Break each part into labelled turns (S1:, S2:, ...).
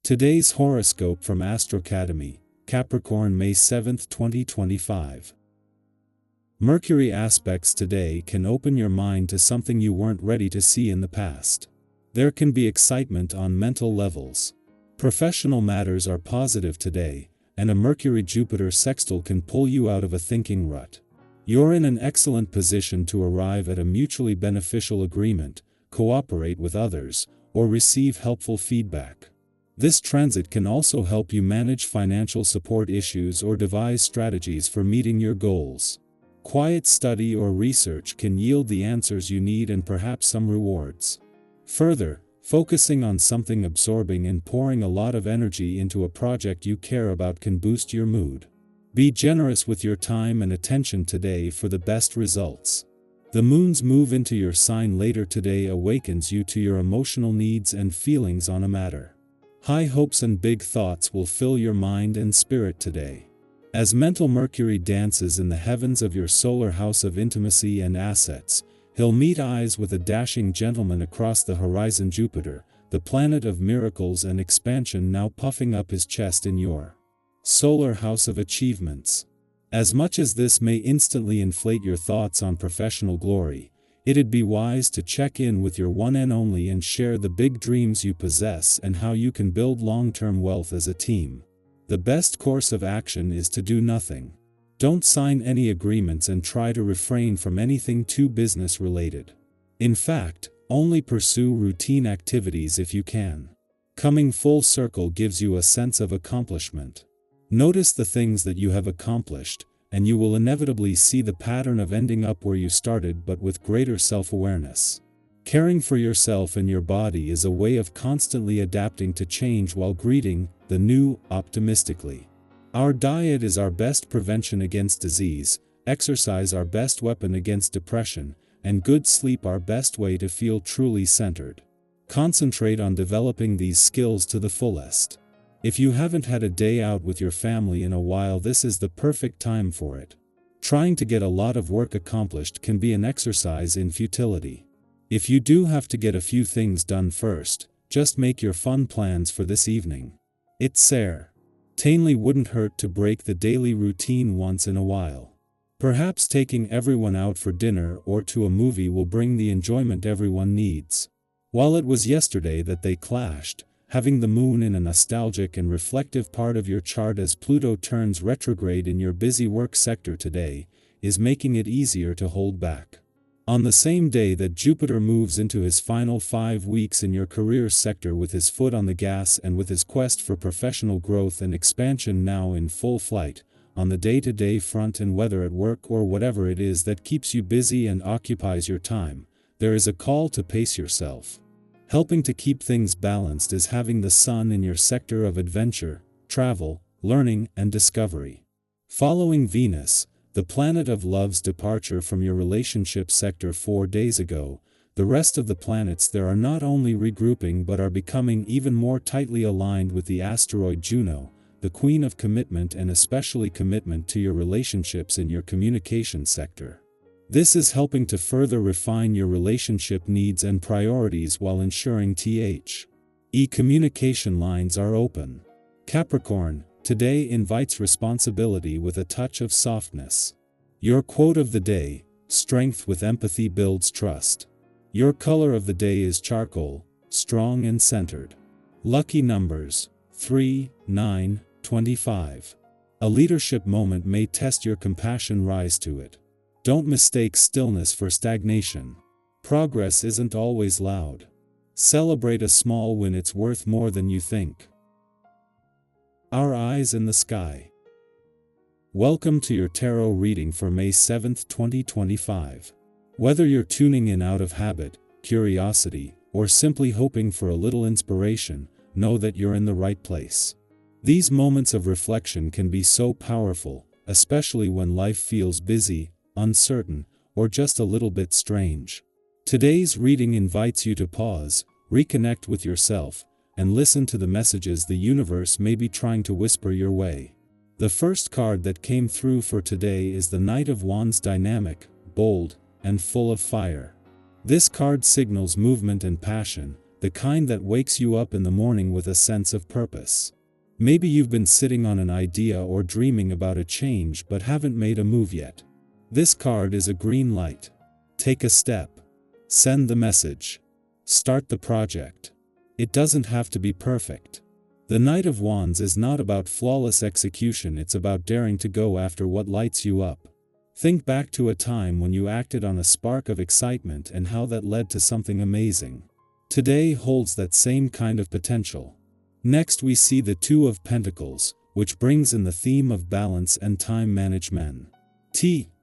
S1: Today's horoscope from Astrocademy, Capricorn, May 7, 2025. Mercury aspects today can open your mind to something you weren't ready to see in the past. There can be excitement on mental levels. Professional matters are positive today, and a Mercury-Jupiter sextile can pull you out of a thinking rut. You're in an excellent position to arrive at a mutually beneficial agreement, cooperate with others, or receive helpful feedback. This transit can also help you manage financial support issues or devise strategies for meeting your goals. Quiet study or research can yield the answers you need and perhaps some rewards. Further, focusing on something absorbing and pouring a lot of energy into a project you care about can boost your mood. Be generous with your time and attention today for the best results. The moon's move into your sign later today awakens you to your emotional needs and feelings on a matter. High hopes and big thoughts will fill your mind and spirit today. As mental Mercury dances in the heavens of your solar house of intimacy and assets, he'll meet eyes with a dashing gentleman across the horizon. Jupiter, the planet of miracles and expansion, now puffing up his chest in your solar house of achievements. As much as this may instantly inflate your thoughts on professional glory, it'd be wise to check in with your one and only and share the big dreams you possess and how you can build long-term wealth as a team. The best course of action is to do nothing. Don't sign any agreements and try to refrain from anything too business-related. In fact, only pursue routine activities if you can. Coming full circle gives you a sense of accomplishment. Notice the things that you have accomplished, and you will inevitably see the pattern of ending up where you started, but with greater self-awareness. Caring for yourself and your body is a way of constantly adapting to change while greeting the new optimistically. Our diet is our best prevention against disease, exercise our best weapon against depression, and good sleep our best way to feel truly centered. Concentrate on developing these skills to the fullest. If you haven't had a day out with your family in a while, this is the perfect time for it. Trying to get a lot of work accomplished can be an exercise in futility. If you do have to get a few things done first, just make your fun plans for this evening. It certainly wouldn't hurt to break the daily routine once in a while. Perhaps taking everyone out for dinner or to a movie will bring the enjoyment everyone needs. While it was yesterday that they clashed, having the moon in a nostalgic and reflective part of your chart as Pluto turns retrograde in your busy work sector today, is making it easier to hold back. On the same day that Jupiter moves into his final 5 weeks in your career sector with his foot on the gas and with his quest for professional growth and expansion now in full flight, on the day-to-day front and whether at work or whatever it is that keeps you busy and occupies your time, there is a call to pace yourself. Helping to keep things balanced is having the sun in your sector of adventure, travel, learning, and discovery. Following Venus, the planet of love's departure from your relationship sector 4 days ago, the rest of the planets there are not only regrouping but are becoming even more tightly aligned with the asteroid Juno, the queen of commitment, and especially commitment to your relationships in your communication sector. This is helping to further refine your relationship needs and priorities while ensuring communication lines are open. Capricorn, today invites responsibility with a touch of softness. Your quote of the day: strength with empathy builds trust. Your color of the day is charcoal, strong and centered. Lucky numbers: 3, 9, 25. A leadership moment may test your compassion, rise to it. Don't mistake stillness for stagnation. Progress isn't always loud. Celebrate a small win, it's worth more than you think. Our eyes in the sky. Welcome to your tarot reading for May 7, 2025. Whether you're tuning in out of habit, curiosity, or simply hoping for a little inspiration, know that you're in the right place. These moments of reflection can be so powerful, especially when life feels busy, uncertain, or just a little bit strange. Today's reading invites you to pause, reconnect with yourself, and listen to the messages the universe may be trying to whisper your way. The first card that came through for today is the Knight of Wands, dynamic, bold, and full of fire. This card signals movement and passion, the kind that wakes you up in the morning with a sense of purpose. Maybe you've been sitting on an idea or dreaming about a change but haven't made a move yet. This card is a green light. Take a step. Send the message. Start the project. It doesn't have to be perfect. The Knight of Wands is not about flawless execution, it's about daring to go after what lights you up. Think back to a time when you acted on a spark of excitement and how that led to something amazing. Today holds that same kind of potential. Next we see the Two of Pentacles, which brings in the theme of balance and time management.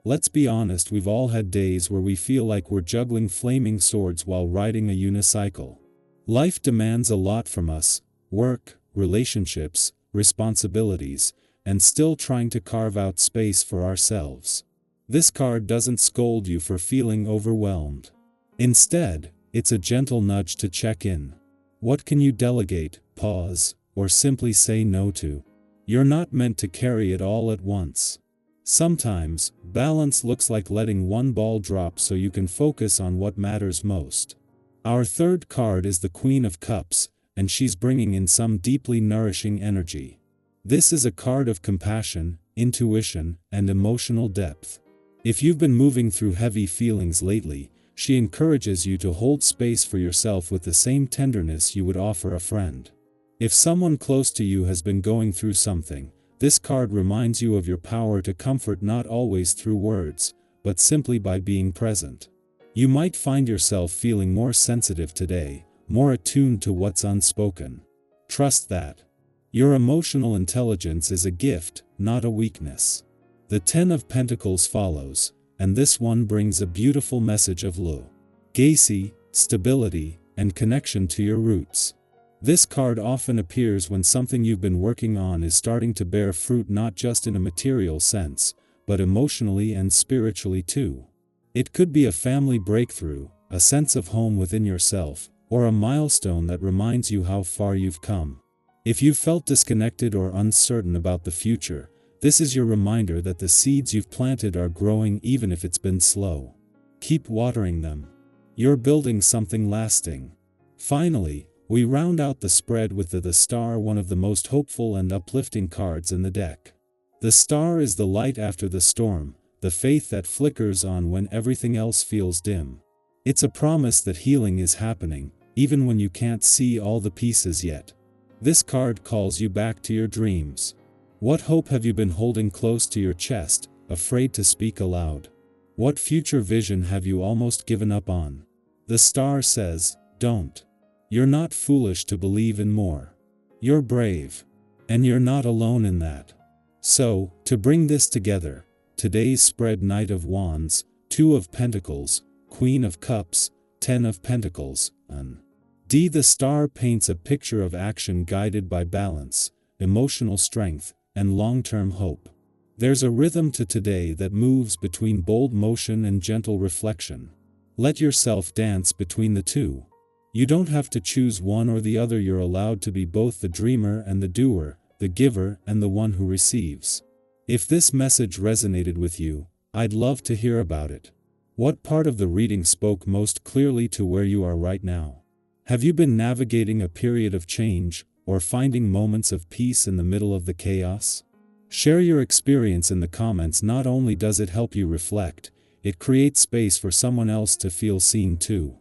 S1: Let's be honest, we've all had days where we feel like we're juggling flaming swords while riding a unicycle. Life demands a lot from us: work, relationships, responsibilities, and still trying to carve out space for ourselves. This card doesn't scold you for feeling overwhelmed. Instead, it's a gentle nudge to check in. What can you delegate, pause, or simply say no to? You're not meant to carry it all at once. Sometimes, balance looks like letting one ball drop so you can focus on what matters most. Our third card is the Queen of Cups, and she's bringing in some deeply nourishing energy. This is a card of compassion, intuition, and emotional depth. If you've been moving through heavy feelings lately, she encourages you to hold space for yourself with the same tenderness you would offer a friend. If someone close to you has been going through something, this card reminds you of your power to comfort, not always through words, but simply by being present. You might find yourself feeling more sensitive today, more attuned to what's unspoken. Trust that. Your emotional intelligence is a gift, not a weakness. The Ten of Pentacles follows, and this one brings a beautiful message of legacy, stability, and connection to your roots. This card often appears when something you've been working on is starting to bear fruit, not just in a material sense, but emotionally and spiritually too. It could be a family breakthrough, a sense of home within yourself, or a milestone that reminds you how far you've come. If you've felt disconnected or uncertain about the future, this is your reminder that the seeds you've planted are growing, even if it's been slow. Keep watering them. You're building something lasting. Finally, we round out the spread with the Star, one of the most hopeful and uplifting cards in the deck. The Star is the light after the storm, the faith that flickers on when everything else feels dim. It's a promise that healing is happening, even when you can't see all the pieces yet. This card calls you back to your dreams. What hope have you been holding close to your chest, afraid to speak aloud? What future vision have you almost given up on? The Star says, don't. You're not foolish to believe in more. You're brave. And you're not alone in that. So, to bring this together, today's spread: Knight of Wands, Two of Pentacles, Queen of Cups, Ten of Pentacles, and the Star paints a picture of action guided by balance, emotional strength, and long-term hope. There's a rhythm to today that moves between bold motion and gentle reflection. Let yourself dance between the two. You don't have to choose one or the other. You're allowed to be both the dreamer and the doer, the giver and the one who receives. If this message resonated with you, I'd love to hear about it. What part of the reading spoke most clearly to where you are right now? Have you been navigating a period of change, or finding moments of peace in the middle of the chaos? Share your experience in the comments. Not only does it help you reflect, it creates space for someone else to feel seen too.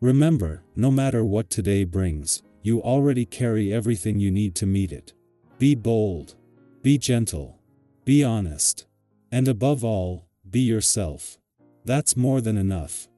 S1: Remember, no matter what today brings, you already carry everything you need to meet it. Be bold. Be gentle. Be honest. And above all, be yourself. That's more than enough.